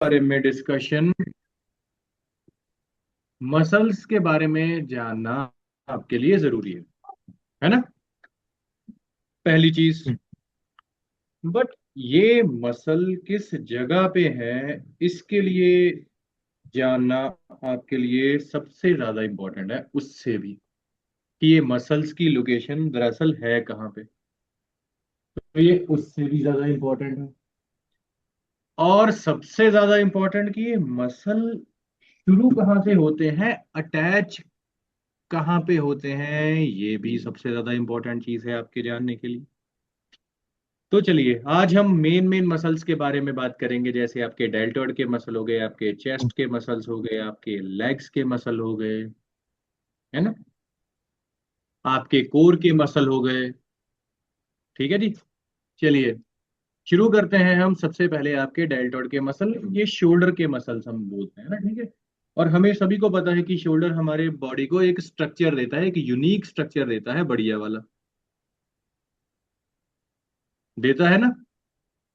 बारे में discussion. Muscles के बारे में जानना आपके लिए जरूरी है ना? पहली चीज। हम्म, बट ये मसल किस जगह पे है, इसके लिए जानना आपके लिए सबसे ज्यादा इंपॉर्टेंट है, उससे भी कि ये मसल्स की लोकेशन दरअसल है कहाँ पे। तो ये उससे भी ज्यादा इंपॉर्टेंट है। और सबसे ज्यादा इंपॉर्टेंट कि ये मसल शुरू कहाँ से होते हैं, अटैच कहाँ पे होते हैं, ये भी सबसे ज्यादा इंपॉर्टेंट चीज है आपके जानने के लिए। तो चलिए आज हम मेन मेन मसल्स के बारे में बात करेंगे, जैसे आपके डेल्टॉइड के मसल हो गए, आपके चेस्ट के मसल्स हो गए, आपके लेग्स के मसल हो गए, है ना, आपके कोर के मसल हो गए। ठीक है जी। चलिए शुरू करते हैं हम। सबसे पहले आपके डेल्टॉइड के मसल, ये शोल्डर के मसल्स हम बोलते हैं ना, ठीक है। और हमें सभी को पता है कि शोल्डर हमारे बॉडी को एक स्ट्रक्चर देता है, एक यूनिक स्ट्रक्चर देता है, बढ़िया वाला देता है ना।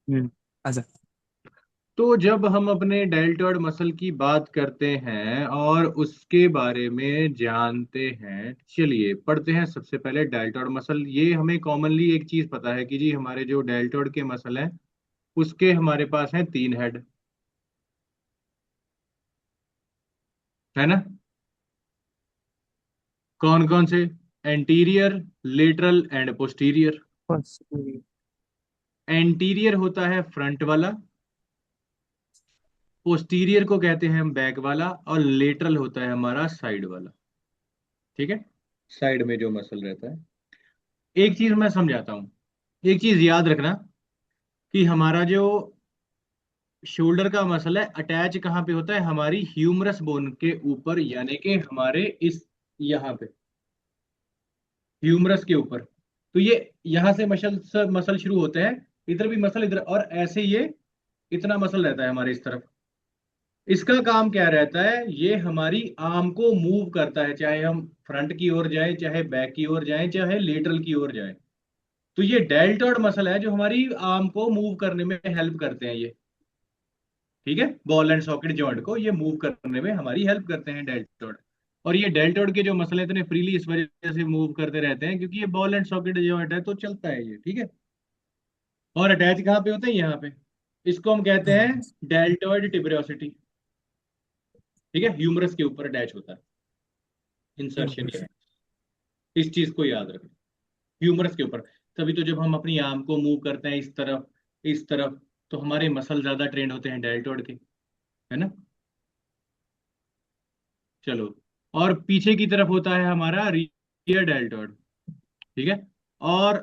हम्म, अच्छा। तो जब हम अपने डेल्टॉइड मसल की बात करते हैं और उसके बारे में जानते हैं, चलिए पढ़ते हैं। सबसे पहले डेल्टॉइड मसल, ये हमें कॉमनली एक चीज पता है कि जी हमारे जो डेल्टॉइड के मसल हैं उसके हमारे पास हैं तीन हेड, है ना। कौन कौन से? Anterior, lateral and posterior. बस। एंटीरियर होता है फ्रंट वाला, पोस्टीरियर को कहते हैं हम बैक वाला, और लेटरल होता है हमारा साइड वाला। ठीक है, साइड में जो मसल रहता है। एक चीज मैं समझाता हूँ, एक चीज याद रखना कि हमारा जो शोल्डर का मसल है अटैच कहाँ पे होता है, हमारी ह्यूमरस बोन के ऊपर, यानी कि हमारे इस यहाँ पे ह्यूमरस के ऊपर। तो ये यहाँ से मसल मसल शुरू होते हैं, इधर भी मसल, इधर, और ऐसे ये इतना मसल रहता है हमारे इस तरफ। इसका काम क्या रहता है, ये हमारी आर्म को मूव करता है, चाहे हम फ्रंट की ओर जाएं, चाहे बैक की ओर जाएं, चाहे लेटरल की ओर जाएं। तो ये डेल्टॉइड मसल है जो हमारी आर्म को मूव करने में हेल्प करते हैं ये। ठीक है, बॉल एंड सॉकेट जॉइंट को ये मूव करने में हमारी हेल्प करते हैं डेल्टॉइड। और ये डेल्टॉइड के जो मसल है इतने फ्रीली इस वजह से मूव करते रहते हैं क्योंकि ये बॉल एंड सॉकेट जॉइंट है, तो चलता है ये, ठीक है। और अटैच कहाँ पे होते हैं, यहाँ पे। इसको हम कहते हैं डेल्टॉइड टिबियोसिटी। ठीक है, ह्यूमरस के ऊपर अटैच होता है, इंसर्शन ये है। इस चीज को याद रखें, ह्यूमरस के ऊपर। तभी तो जब हम अपनी आर्म को मूव करते हैं इस तरफ, इस तरफ, तो हमारे मसल ज्यादा ट्रेंड होते हैं डेल्टॉइड के, है ना। चलो, और पीछे की तरफ होता है हमारा रियर डेल्टॉइड। ठीक है। और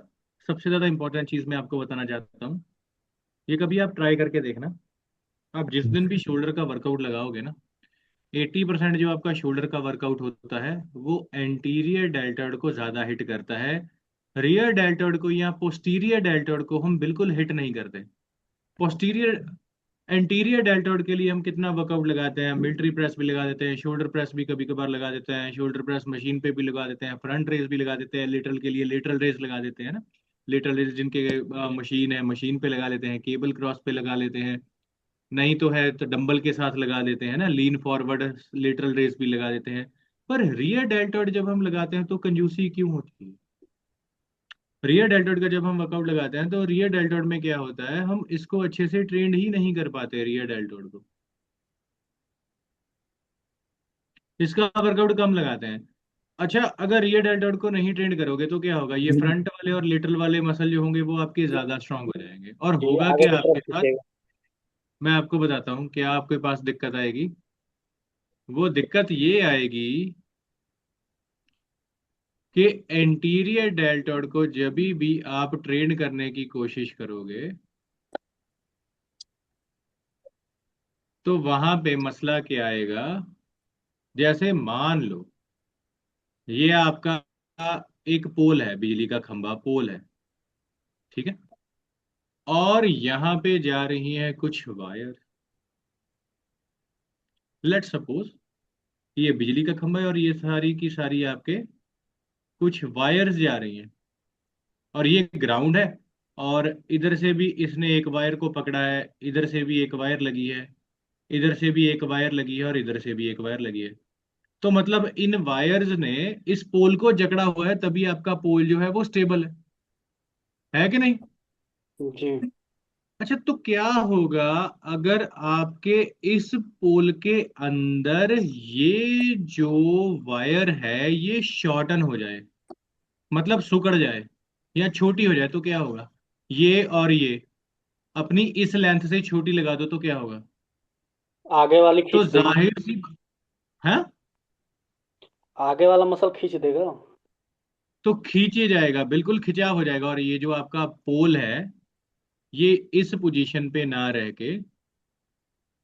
सबसे ज्यादा इंपॉर्टेंट चीज मैं आपको बताना चाहता हूँ, ये कभी आप ट्राई करके देखना। आप जिस दिन भी शोल्डर का वर्कआउट लगाओगे ना, 80% जो आपका शोल्डर का वर्कआउट होता है वो एंटीरियर डेल्टॉइड को ज्यादा हिट करता है। रियर डेल्टॉइड को या पोस्टीरियर डेल्टॉइड को हम बिल्कुल हिट नहीं करते। पोस्टीरियर, एंटीरियर डेल्टॉइड के लिए हम कितना वर्कआउट लगाते हैं, मिलिट्री प्रेस भी लगा देते हैं, शोल्डर प्रेस भी कभी कभार लगा देते हैं, शोल्डर प्रेस मशीन पे भी लगा देते हैं, फ्रंट रेस भी लगा देते हैं, लेटरल के लिए लेटरल रेस लगा देते हैं ना। लेटरल रेस जिनके मशीन है, मशीन पे लगा लेते हैं, केबल क्रॉस पे लगा लेते हैं, नहीं तो है तो डंबल के साथ लगा देते हैं ना, लीन फॉरवर्ड लेटरल रेस भी लगा देते हैं। पर रियर डेल्टॉइड जब हम लगाते हैं तो कंजूसी क्यों होती है? रियर डेल्टॉइड का जब हम वर्कआउट लगाते हैं तो रियर डेल्टॉइड में क्या होता है, हम इसको अच्छे से ट्रेंड ही नहीं कर पाते रियर डेल्टॉइड को, इसका वर्कआउट कम लगाते हैं। अच्छा, अगर रियर डेल्टॉइड को नहीं ट्रेंड करोगे तो क्या होगा, ये फ्रंट वाले और लेटरल वाले मसल जो होंगे वो आपके ज्यादा स्ट्रांग हो जाएंगे, और ये होगा आगे क्या की आपके तरफ साथ। खींचेगा। मैं आपको बताता हूँ क्या आपके पास दिक्कत आएगी। वो दिक्कत ये आएगी कि एंटीरियर डेल्टॉइड को जब भी आप ट्रेन करने की कोशिश करोगे तो वहां पे मसला क्या आएगा। जैसे मान लो ये आपका एक पोल है, बिजली का खंभा पोल है, ठीक है। और यहाँ पे जा रही हैं कुछ वायर। लेट सपोज ये बिजली का खंभा है और ये सारी की सारी आपके कुछ वायर्स जा रही हैं, और ये ग्राउंड है। और इधर से भी इसने एक वायर को पकड़ा है, इधर से भी एक वायर लगी है, इधर से भी एक वायर लगी है और इधर से भी एक वायर लगी है। तो मतलब इन वायर्स ने इस पोल को जकड़ा हुआ है, तभी आपका पोल जो है वो स्टेबल है कि नहीं। जी। अच्छा, तो क्या होगा अगर आपके इस पोल के अंदर ये जो वायर है ये शॉर्टन हो जाए, मतलब सिकुड़ जाए या छोटी हो जाए, तो क्या होगा। ये और ये अपनी इस लेंथ से छोटी लगा दो तो क्या होगा। आगे वाली तो खींच देगी। जाहिर सी है, आगे वाला मसल खींच देगा। तो खींचे जाएगा, बिल्कुल खिंचाव हो जाएगा, और ये जो आपका पोल है ये इस पोजीशन पे ना रह के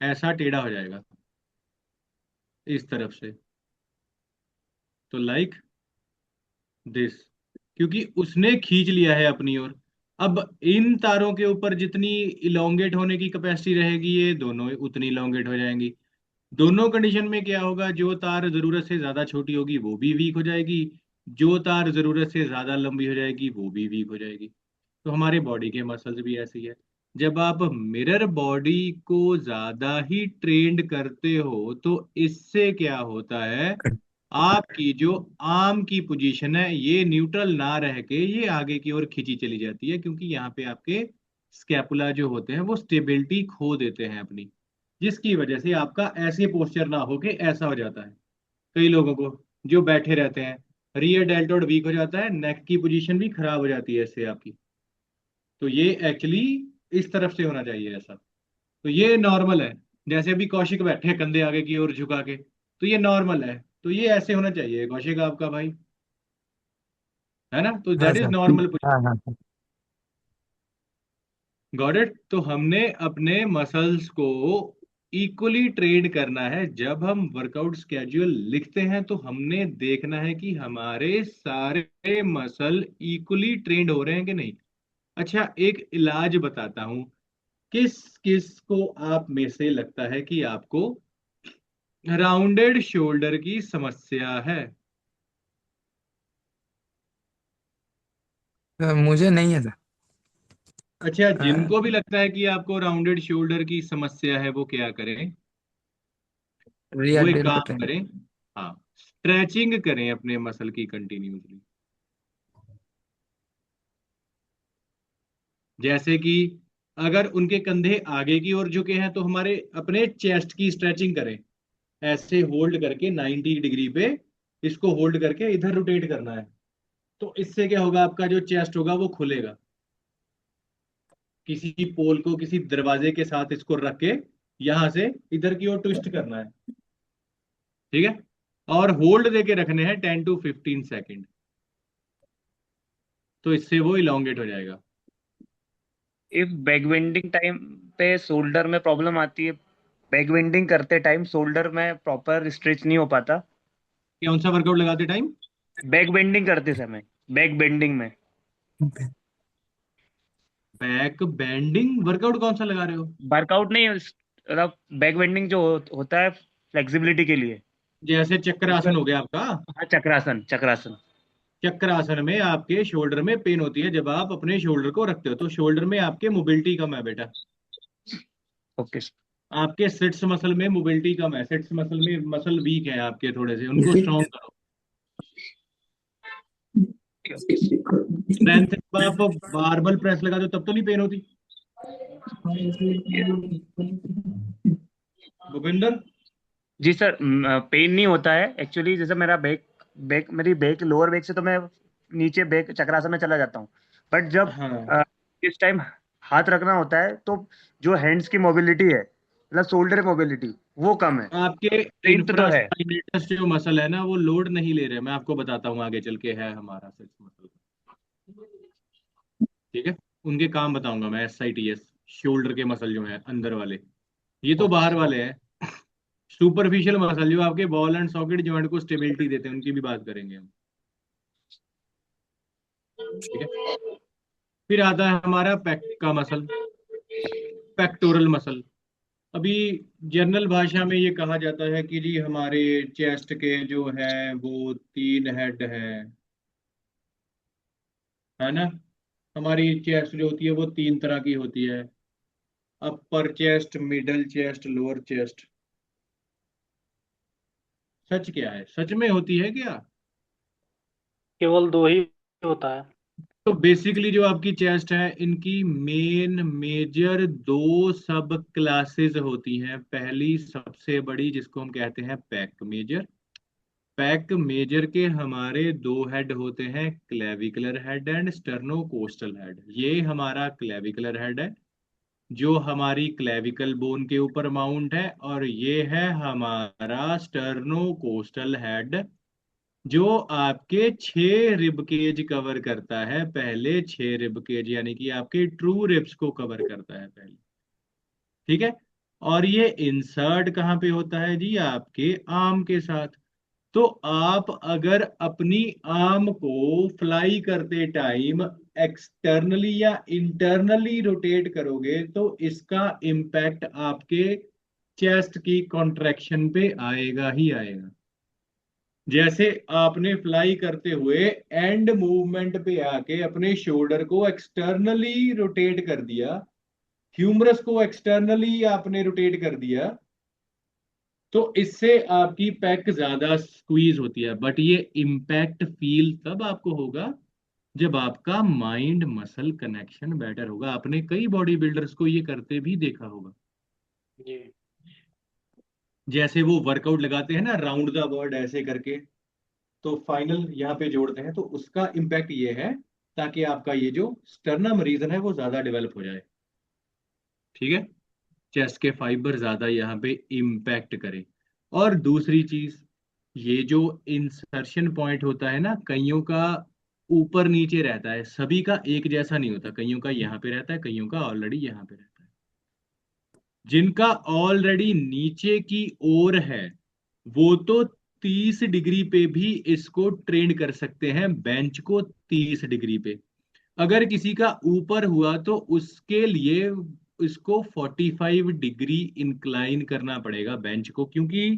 ऐसा टेढ़ा हो जाएगा इस तरफ से। तो लाइक दिस, क्योंकि उसने खींच लिया है अपनी ओर। अब इन तारों के ऊपर जितनी इलोंगेट होने की कैपेसिटी रहेगी ये दोनों उतनी इलोंगेट हो जाएंगी। दोनों कंडीशन में क्या होगा, जो तार जरूरत से ज्यादा छोटी होगी वो भी वीक हो जाएगी, जो तार जरूरत से ज्यादा लंबी हो जाएगी वो भी वीक हो जाएगी। तो हमारे बॉडी के मसल्स भी ऐसे ही है। जब आप मिरर बॉडी को ज्यादा ही ट्रेंड करते हो तो इससे क्या होता है, आपकी जो आर्म की पोजीशन है ये न्यूट्रल ना रह के ये आगे की ओर खींची चली जाती है, क्योंकि यहाँ पे आपके स्कैपुला जो होते हैं वो स्टेबिलिटी खो देते हैं अपनी, जिसकी वजह से आपका ऐसे पोस्चर ना होके ऐसा हो जाता है। कई लोगों को जो बैठे रहते हैं, रियर डेल्टोइड वीक हो जाता है, नेक की पोजीशन भी खराब हो जाती है इससे आपकी। तो ये एक्चुअली इस तरफ से होना चाहिए ऐसा। तो ये नॉर्मल है। जैसे अभी कौशिक बैठे हैं कंधे आगे की ओर झुका के, तो ये नॉर्मल है, तो ये ऐसे होना चाहिए कौशिक आपका भाई, है ना। तो हाँ दैट इज सर। नॉर्मल। हाँ हाँ सर। Got it. तो हमने अपने मसल्स को इक्वली ट्रेन करना है। जब हम वर्कआउट स्केड्यूल लिखते हैं तो हमने देखना है कि हमारे सारे मसल इक्वली ट्रेंड हो रहे हैं कि नहीं। अच्छा, एक इलाज बताता हूं। किस किस को आप में से लगता है कि आपको राउंडेड शोल्डर की समस्या है। मुझे नहीं है सर। अच्छा, जिनको भी लगता है कि आपको राउंडेड शोल्डर की समस्या है वो क्या करें, रियर वो एक डेल्टो काम ट्रेन। करें। हाँ, स्ट्रेचिंग करें अपने मसल की कंटिन्यूसली। जैसे कि अगर उनके कंधे आगे की ओर झुके हैं तो हमारे अपने चेस्ट की स्ट्रेचिंग करें। ऐसे होल्ड करके 90 डिग्री पे इसको होल्ड करके इधर रोटेट करना है। तो इससे क्या होगा, आपका जो चेस्ट होगा वो खुलेगा। किसी पोल को किसी दरवाजे के साथ इसको रख के यहां से इधर की ओर ट्विस्ट करना है। ठीक है, और होल्ड देके रखने हैं 10 to 15 सेकेंड। तो इससे वो इलोंगेट हो जाएगा। इफ बैक बेंडिंग टाइम पे शोल्डर में प्रॉब्लम आती है, बैक बेंडिंग करते टाइम शोल्डर में प्रॉपर स्ट्रेच नहीं हो पाता। कौन सा वर्कआउट लगाते टाइम। बैक बेंडिंग करते समय, बैक बेंडिंग में। बैक बेंडिंग वर्कआउट कौन सा लगा रहे हो। वर्कआउट नहीं, मतलब बैक बेंडिंग जो होता है फ्लेक्सिबिलिटी के लिए। जैसे उसमें, चक्रासन हो गया आपका। हाँ, चक्रासन, चक्रासन। चक्रासन में आपके शोल्डर में पेन होती है जब आप अपने शोल्डर को रखते हो, तो शोल्डर में आपके मोबिलिटी कम है बेटा। ओके। आपके सिट्स मसल में मोबिलिटी कम है, सिट्स मसल में मसल वीक है आपके, थोड़े से उनको स्ट्रॉन्ग करो। स्ट्रेंथ जब आप बारबल प्रेस लगाते हो तब तो नहीं पेन होती भूपिंदर। जी सर, पेन नहीं होता है एक्चुअली। जैसे मेरा बैक बैक मेरी बैक लोअर बैक से तो मैं नीचे बैक चक्रासन में चला जाता हूँ। बट जब हाँ, इस टाइम हाथ रखना होता है तो जो हैंड्स की मोबिलिटी है, मतलब शोल्डर मोबिलिटी, वो कम है। आपके स्ट्रेंथ तो है। इंफ्रास्पाइनेटस जो मसल है ना वो लोड नहीं ले रहे, मैं आपको बताता हूँ आगे चल के है हमारा सिट्स मसल। ठीक है, उनके काम बताऊंगा मैं, SITS, शोल्डर के मसल जो है अंदर वाले। ये तो बाहर वाले हैं। सुपरफिशियल मसल जो आपके बॉल एंड सॉकेट जॉइंट को स्टेबिलिटी देते हैं उनकी भी बात करेंगे हम। ठीक है, फिर आता है हमारा पैक का मसल, पेक्टोरल मसल। अभी जनरल भाषा में ये कहा जाता है कि जी हमारे चेस्ट के जो है वो 3 हेड हैं, है ना। हमारी चेस्ट जो होती है वो 3 तरह की होती है। Upper chest, middle chest, lower chest. सच क्या है, सच में होती है क्या? केवल दो ही होता है। तो बेसिकली जो आपकी चेस्ट है, इनकी मेन मेजर दो सब क्लासेस होती हैं। पहली सबसे बड़ी जिसको हम कहते हैं पैक मेजर। पैक मेजर के हमारे दो हेड होते हैं, clavicular head and sternocostal head. ये हमारा क्लेविकुलर हेड है जो हमारी क्लेविकल बोन के ऊपर माउंट है, और ये है हमारा स्टर्नोकोस्टल हेड जो आपके 6 रिब केज कवर करता है। पहले 6 रिब केज यानी कि आपके ट्रू रिब्स को कवर करता है पहले। ठीक है। और ये इंसर्ट कहाँ पे होता है जी? आपके आर्म के साथ। तो आप अगर अपनी आर्म को फ्लाई करते टाइम एक्सटर्नली या इंटरनली रोटेट करोगे तो इसका इम्पैक्ट आपके चेस्ट की कॉन्ट्रैक्शन पे आएगा ही आएगा। जैसे आपने फ्लाई करते हुए एंड मूवमेंट पे आके अपने शोल्डर को एक्सटर्नली रोटेट कर दिया, ह्यूमरस को एक्सटर्नली आपने रोटेट कर दिया, तो इससे आपकी पैक ज्यादा स्क्वीज होती है। बट ये इम्पैक्ट फील तब आपको होगा जब आपका माइंड मसल कनेक्शन बेटर होगा। आपने कई बॉडी बिल्डर्स को ये करते भी देखा होगा। जी। जैसे वो वर्कआउट लगाते हैं ना, राउंड द वर्ड ऐसे करके, तो फाइनल यहाँ पे जोड़ते हैं, तो उसका इम्पैक्ट ये है ताकि आपका ये जो स्टर्नम रीजन है वो ज्यादा डेवलप हो जाए। ठीक है। चेस्ट के फाइबर ज्यादा यहाँ पे इम्पैक्ट करे। और दूसरी चीज, ये जो इंसर्शन पॉइंट होता है ना, कईयों का ऊपर नीचे रहता है, सभी का एक जैसा नहीं होता। कईयों का यहाँ पे रहता है, कईयों का ऑलरेडी यहाँ पे रहता है। जिनका ऑलरेडी नीचे की ओर है वो तो 30 डिग्री पे भी इसको ट्रेन कर सकते हैं, बेंच को 30 डिग्री पे। अगर किसी का ऊपर हुआ तो उसके लिए इसको 45 डिग्री इंक्लाइन करना पड़ेगा बेंच को, क्योंकि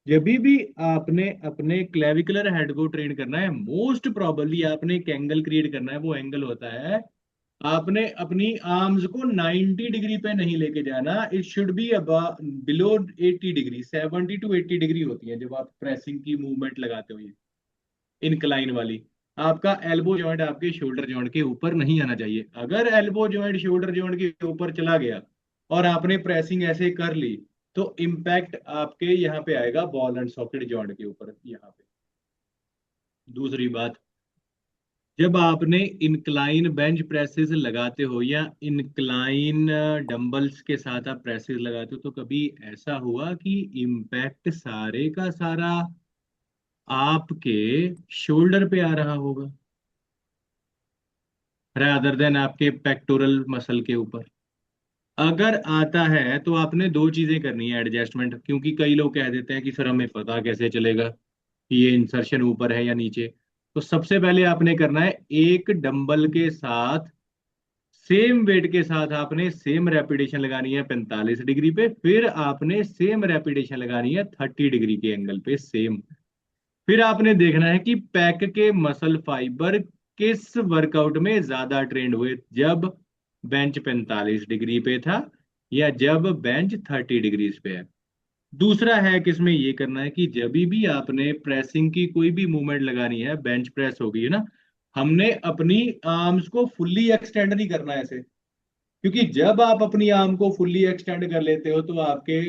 जब भी आपने अपने क्लेविकुलर हेड को ट्रेन करना है, मोस्ट प्रोबेबली आपने एक एंगल क्रिएट करना है। वो एंगल होता है, आपने अपनी आर्म्स को 90 डिग्री पे नहीं लेके जाना। It should be below 80 degree. 70 to 80 degree होती है जब आप प्रेसिंग की मूवमेंट लगाते हो, ये इनक्लाइन वाली। आपका एल्बो जॉइंट आपके शोल्डर जॉइंट के ऊपर नहीं आना चाहिए। अगर एल्बो जॉइंट शोल्डर जॉइंट के ऊपर चला गया और आपने प्रेसिंग ऐसे कर ली, तो इम्पैक्ट आपके यहाँ पे आएगा बॉल एंड सॉकेट जॉइंट के ऊपर, यहाँ पे। दूसरी बात, जब आपने इंक्लाइन बेंच प्रेसेस लगाते हो या इंक्लाइन डंबल्स के साथ आप प्रेसेस लगाते हो, तो कभी ऐसा हुआ कि इम्पैक्ट सारे का सारा आपके शोल्डर पे आ रहा होगा रादर देन आपके पेक्टोरल मसल के ऊपर? अगर आता है तो आपने दो चीजें करनी है एडजस्टमेंट, क्योंकि कई लोग कह देते हैं कि सर हमें पता कैसे चलेगा कि ये इंसर्शन ऊपर है या नीचे। तो सबसे पहले आपने करना है, एक डंबल के साथ सेम वेट के साथ आपने सेम रेपिटेशन लगानी है 45 डिग्री पे, फिर आपने सेम रेपिटेशन लगानी है 30 डिग्री के एंगल पे सेम। फिर आपने देखना है कि पैक के मसल फाइबर किस वर्कआउट में ज्यादा ट्रेंड हुए, जब बेंच 45 डिग्री पे था या जब बेंच 30 डिग्री पे है। दूसरा है किसमें ये करना है कि जब भी आपने प्रेसिंग की कोई भी मूवमेंट लगानी है, बेंच प्रेस हो गई है ना, हमने अपनी आर्म्स को फुल्ली एक्सटेंड नहीं करना है ऐसे। क्योंकि जब आप अपनी आर्म को फुल्ली एक्सटेंड कर लेते हो तो आपके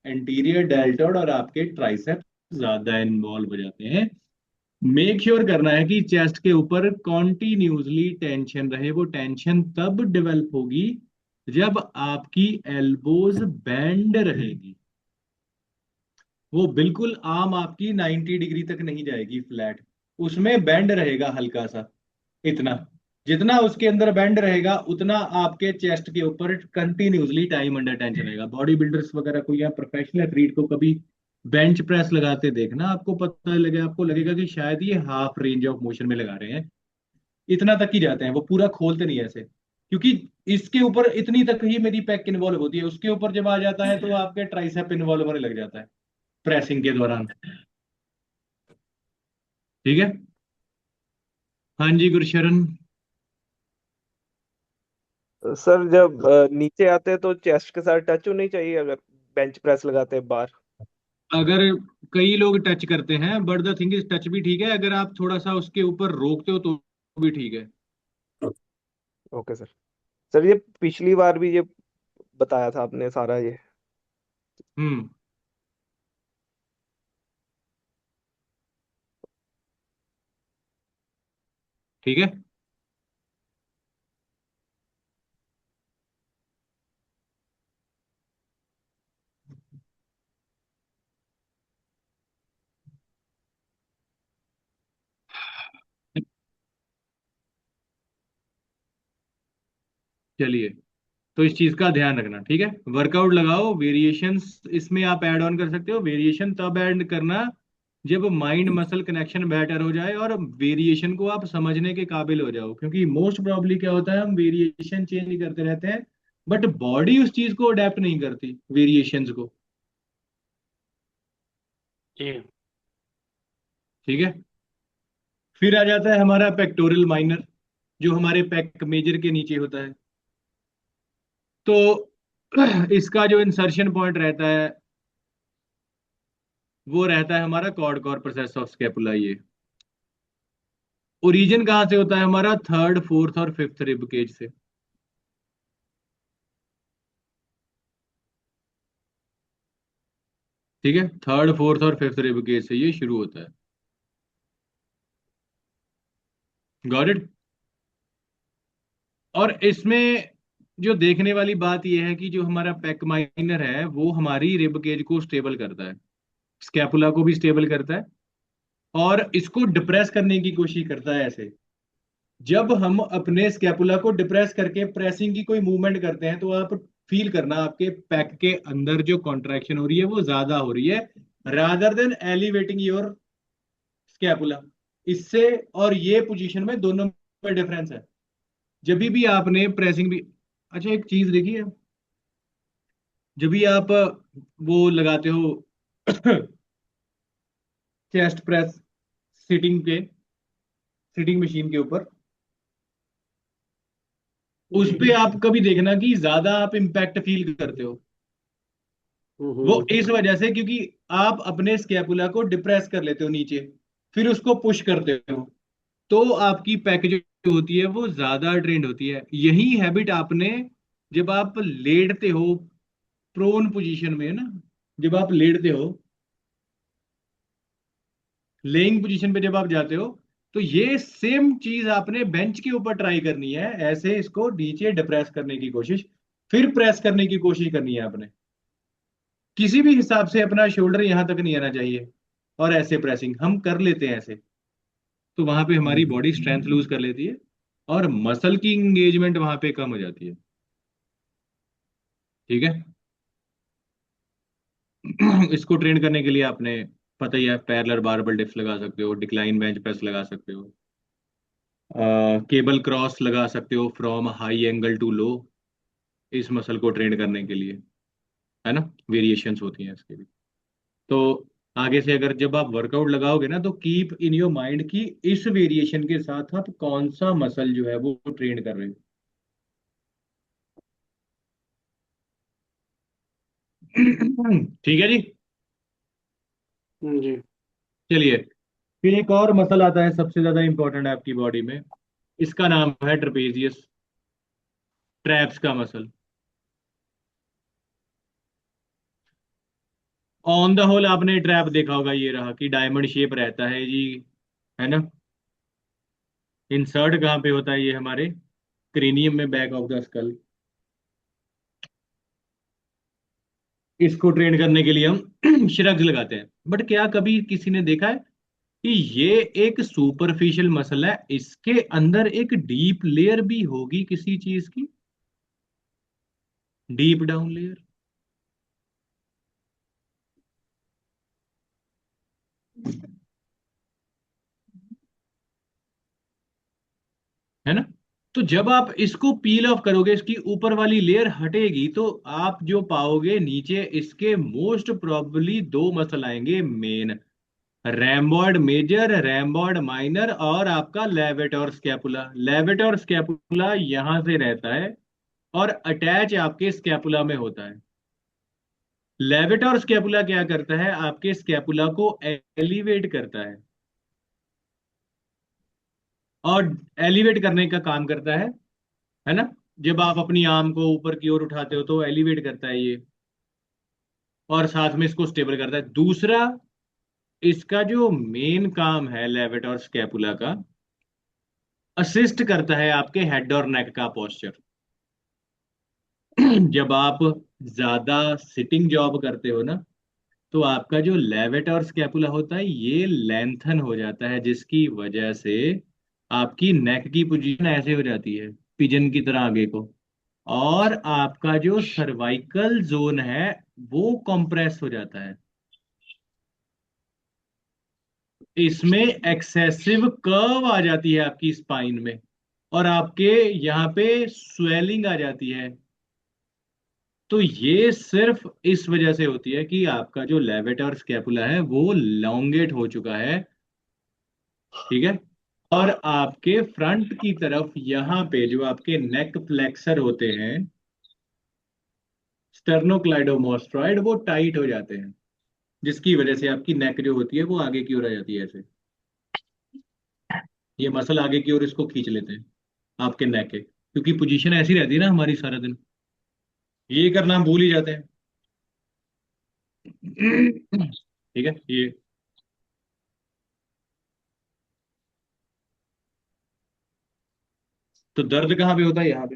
एंटीरियर डेल्टॉइड और आपके ट्राइसेप्स ज्यादा इन्वॉल्व हो जाते हैं। मेक श्योर करना है कि चेस्ट के ऊपर कॉन्टिन्यूसली टेंशन रहे। वो टेंशन तब डेवलप होगी जब आपकी एल्बोज बेंड रहेगी। वो बिल्कुल आर्म आपकी 90 डिग्री तक नहीं जाएगी फ्लैट, उसमें बेंड रहेगा हल्का सा। इतना, जितना उसके अंदर बेंड रहेगा उतना आपके चेस्ट के ऊपर कंटिन्यूसली टाइम अंडर टेंशन रहेगा। बॉडी बिल्डर्स वगैरह को या प्रोफेशनल एथलीट को कभी बेंच प्रेस लगाते देखना, आपको पता लगेगा, आपको लगेगा कि शायद ये हाफ रेंज ऑफ मोशन में लगा रहे हैं। इतना तक ही जाते हैं, वो पूरा खोलते नहीं ऐसे। क्योंकि इसके ऊपर इतनी तक ही मेरी पैक इन्वॉल्व होती है, उसके ऊपर जब आ जाता है तो आपके ट्राइसेप इन्वॉल्व होने लग जाता है प्रेसिंग के दौरान। ठीक है। हाँ जी गुरशरण। सर जब नीचे आते हैं तो चेस्ट के साथ टच होनी चाहिए अगर बेंच प्रेस लगाते हैं बार। अगर कई लोग टच करते हैं, but the thing is touch भी ठीक है, अगर आप थोड़ा सा उसके ऊपर रोकते हो तो भी ठीक है। Okay sir. सर ये पिछली बार भी ये बताया था आपने सारा ये। हम्म। ठीक है। चलिए, तो इस चीज का ध्यान रखना, ठीक है। वर्कआउट लगाओ, वेरिएशंस इसमें आप ऐड ऑन कर सकते हो। वेरिएशन तब ऐड करना जब माइंड मसल कनेक्शन बेटर हो जाए और वेरिएशन को आप समझने के काबिल हो जाओ, क्योंकि मोस्ट प्रॉब्ली क्या होता है, हम वेरिएशन चेंज करते रहते हैं बट बॉडी उस चीज को अडेप्ट नहीं करती वेरिएशंस को। जी। ठीक है। फिर आ जाता है हमारा पेक्टोरल माइनर, जो हमारे पेक मेजर के नीचे होता है। तो इसका जो इंसर्शन पॉइंट रहता है वो रहता है हमारा coracoid process of scapula. ये ओरिजिन कहाँ से होता है हमारा, थर्ड फोर्थ और फिफ्थ रिब केज से। ठीक है, थर्ड फोर्थ और फिफ्थ रिब केज से ये शुरू होता है। Got it. और इसमें जो देखने वाली बात यह है कि जो हमारा पेक माइनर है वो हमारी रिब केज को स्टेबल करता है, स्कैपुला को भी स्टेबल करता है, और इसको डिप्रेस करने की कोशिश करता है ऐसे। जब हम अपने स्कैपुला को डिप्रेस करके प्रेसिंग की कोई मूवमेंट करते हैं तो आप फील करना आपके पैक के अंदर जो कॉन्ट्रैक्शन हो रही है वो ज्यादा हो रही है, rather than elevating your scapula. इससे और ये पोजीशन में दोनों में डिफरेंस है। जब भी आपने प्रेसिंग भी, अच्छा एक चीज देखिए, जब भी आप वो लगाते हो चेस्ट प्रेस सिटिंग मशीन के ऊपर, उस जी। पे आप कभी देखना कि ज्यादा आप इम्पैक्ट फील करते हो। वो हम्म। इस वजह से क्योंकि आप अपने स्कैपुला को डिप्रेस कर लेते हो नीचे, फिर उसको पुश करते हो, तो आपकी पैक जो होती है वो ज्यादा ट्रेंड होती है। यही हैबिट आपने जब आप लेटते हो, प्रोन पोजीशन में है ना, जब आप लेटते हो, लेइंग पोजीशन पे जब आप जाते हो, तो ये सेम चीज आपने बेंच के ऊपर ट्राई करनी है, ऐसे इसको नीचे डिप्रेस करने की कोशिश, फिर प्रेस करने की कोशिश करनी है आपने। किसी भी हिसाब से अपना शोल्डर यहां तक नहीं आना चाहिए, और ऐसे प्रेसिंग हम कर लेते हैं ऐसे, तो वहां पे हमारी बॉडी स्ट्रेंथ लूज कर लेती है और मसल की इंगेजमेंट वहां पे कम हो जाती है। ठीक है। इसको ट्रेन करने के लिए आपने, पता ही है, पैरेलल बारबल डिप्स लगा सकते हो, डिक्लाइन बेंच प्रेस लगा सकते हो, केबल क्रॉस लगा सकते हो from high angle to low, इस मसल को ट्रेन करने के लिए, है ना। वेरिएशंस होती हैं इसके भी। तो आगे से अगर जब आप वर्कआउट लगाओगे ना, तो कीप इन योर माइंड कि इस वेरिएशन के साथ आप कौन सा मसल जो है वो ट्रेन कर रहे हो। ठीक है जी। जी। चलिए, फिर एक और मसल आता है सबसे ज्यादा इंपॉर्टेंट है आपकी बॉडी में, इसका नाम है ट्रेपेजियस, ट्रैप्स का मसल। ऑन द होल आपने ट्रैप देखा होगा, ये रहा कि डायमंड शेप रहता है जी, है ना। इंसर्ट कहाँ पे होता है ये, हमारे क्रेनियम में, बैक ऑफ द स्कल। इसको ट्रेन करने के लिए हम श्रग्स लगाते हैं, बट क्या कभी किसी ने देखा है कि ये एक सुपरफिशियल मसल है, इसके अंदर एक डीप लेयर भी होगी किसी चीज की, डीप डाउन लेयर, है ना। तो जब आप इसको पील ऑफ करोगे, इसकी ऊपर वाली लेयर हटेगी, तो आप जो पाओगे नीचे इसके मोस्ट प्रोबेबली दो मसल आएंगे मेन, रैम्बॉइड मेजर, रैम्बॉइड माइनर, और आपका लेवेटोर स्कैपुला। लेवेटोर स्कैपुला यहां से रहता है और अटैच आपके स्कैपुला में होता है। लेविटर स्कैपुला क्या करता है, आपके स्कैपुला को एलिवेट करता और एलिवेट करने का काम करता है ना। जब आप अपनी आर्म को ऊपर की ओर उठाते हो तो एलिवेट करता है ये, और साथ में इसको स्टेबल करता है। दूसरा, इसका जो मेन काम है लेविटर स्कैपुला का, असिस्ट करता है आपके हेड और नेक का पोस्चर। जब आप ज्यादा सिटिंग जॉब करते हो ना, तो आपका जो लेविट और स्कैपुला होता है ये लेंथन हो जाता है, जिसकी वजह से आपकी नेक की पोजीशन ऐसे हो जाती है, पिजन की तरह आगे को। और आपका जो सर्वाइकल जोन है वो कंप्रेस हो जाता है। इसमें एक्सेसिव कर्व आ जाती है आपकी स्पाइन में, और आपके यहाँ पे स्वेलिंग आ जाती है। तो ये सिर्फ इस वजह से होती है कि आपका जो लेवेटर स्कैपुला है वो लॉन्गेट हो चुका है। ठीक है। और आपके फ्रंट की तरफ यहाँ पे जो आपके नेक फ्लेक्सर होते हैं, स्टर्नोक्लाइडोमास्टोइड, वो टाइट हो जाते हैं, जिसकी वजह से आपकी नेक जो होती है वो आगे की ओर आ जाती है ऐसे। ये मसल आगे की ओर इसको खींच लेते हैं आपके नेक के, क्योंकि पोजीशन ऐसी रहती है ना हमारी सारा दिन, ये करना हम भूल ही जाते हैं। ठीक है ये। तो दर्द कहाँ पे होता है, यहाँ पे।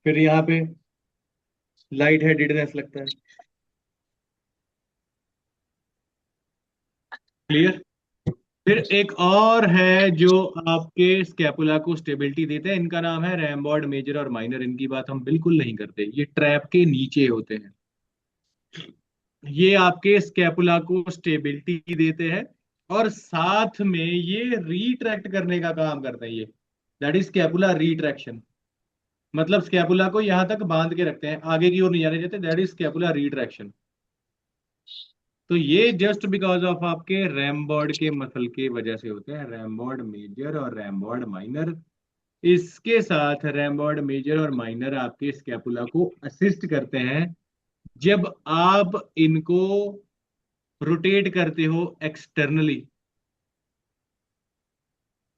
फिर यहाँ पे लाइट हेडेडनेस लगता है। क्लियर। फिर एक और है जो आपके स्कैपुला को स्टेबिलिटी देते हैं, इनका नाम है रैमबॉर्ड मेजर और माइनर। इनकी बात हम बिल्कुल नहीं करते, ये ट्रैप के नीचे होते हैं। ये आपके स्कैपुला को स्टेबिलिटी देते हैं, और साथ में ये रिट्रैक्ट करने का काम करते हैं ये। That is scapula retraction. मतलब स्कैपुला को यहां तक बांध के रखते हैं, आगे की ओर नहीं जाने देते। That is scapula retraction. तो ये जस्ट बिकॉज ऑफ आपके रैमबॉर्ड के मसल के वजह से होते हैं, रैमबॉर्ड मेजर और रैमबॉर्ड माइनर। इसके साथ रैमबॉर्ड मेजर और माइनर आपके स्कैपुला को असिस्ट करते हैं जब आप इनको रोटेट करते हो एक्सटर्नली।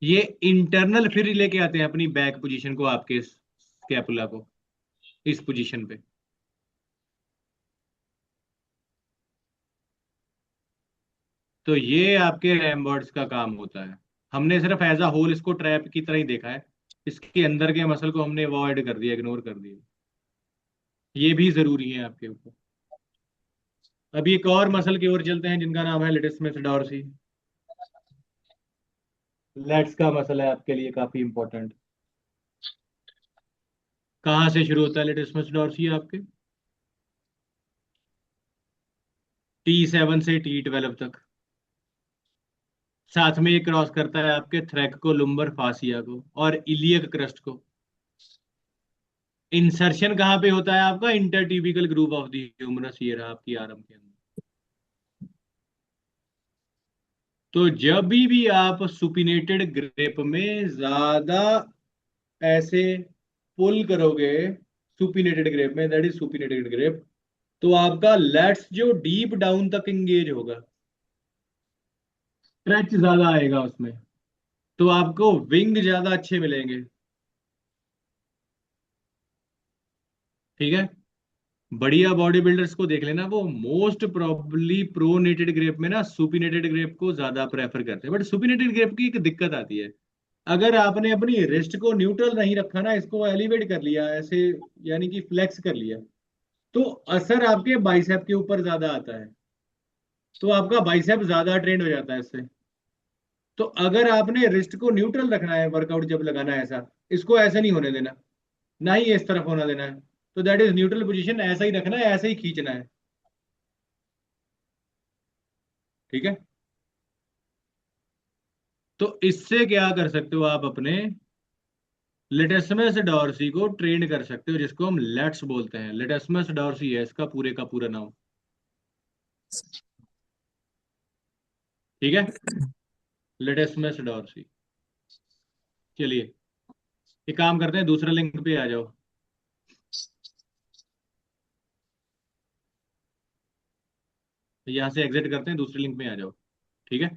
ये इंटरनल फिर लेके आते हैं अपनी बैक पोजीशन को, आपके स्कैपुला को इस पोजीशन पे। तो ये आपके रैमबर्ड्स का काम होता है। हमने सिर्फ एज अ होल इसको ट्रैप की तरह ही देखा है, इसके अंदर के मसल को हमने अवॉइड कर दिया, इग्नोर कर दिया। ये भी जरूरी है आपके ऊपर। अभी एक और मसल की ओर चलते हैं जिनका नाम है लेटिसमस डॉर्सी। लेट्स का मसल है आपके लिए काफी इंपॉर्टेंट। कहाँ से शुरू होता है लेटिसमस डॉर्सी आपके, T7 से T12 तक। साथ में ये क्रॉस करता है आपके थ्रैक को, लुम्बर फासिया को, और इलियक क्रस्ट को। इंसर्शन कहाँ पे होता है आपका, इंटरटिबिकल ग्रूव ऑफ द ह्यूमरस, ये रहा आपकी आर्म के अंदर। तो जब भी आप सुपिनेटेड ग्रिप में ज्यादा ऐसे पुल करोगे, सुपिनेटेड ग्रिप में, दैट इज सुपिनेटेड ग्रिप, तो आपका लेट्स जो डीप डाउन तक एंगेज होगा, स्ट्रेच ज्यादा आएगा उसमें, तो आपको विंग ज्यादा अच्छे मिलेंगे। ठीक है। बढ़िया बॉडी बिल्डर्स को देख लेना, वो मोस्ट प्रोबेबली प्रोनेटेड ग्रेप में ना सुपिनेटेड ग्रेप को ज्यादा प्रेफर करते हैं। बट सुपिनेटेड ग्रेप की एक दिक्कत आती है, अगर आपने अपनी रिस्ट को न्यूट्रल नहीं रखा ना, इसको एलिवेट कर लिया ऐसे, यानी कि फ्लेक्स कर लिया, तो असर आपके बाइसेप के ऊपर ज्यादा आता है, तो आपका बाइसेप ज्यादा ट्रेंड हो जाता है इससे। तो अगर आपने रिस्ट को न्यूट्रल रखना है वर्कआउट जब लगाना है ऐसा, इसको ऐसे नहीं होने देना, ना ही इस तरफ होना देना है। तो दैट इज न्यूट्रल पोजीशन, ऐसा ही रखना है, ऐसे ही खींचना है। ठीक है। तो इससे क्या कर सकते हो आप, अपने लेटेस्मस डॉर्सी को ट्रेन कर सकते हो, जिसको हम लेट्स बोलते हैं। लेटेस्मस डॉर्सी है इसका पूरे का पूरा नाम। ठीक है। लेटेस्मस डॉर्सी। चलिए, एक काम करते हैं, दूसरे लिंक पे आ जाओ। यहाँ से एग्जिट करते हैं, दूसरे लिंक पे आ जाओ। ठीक है।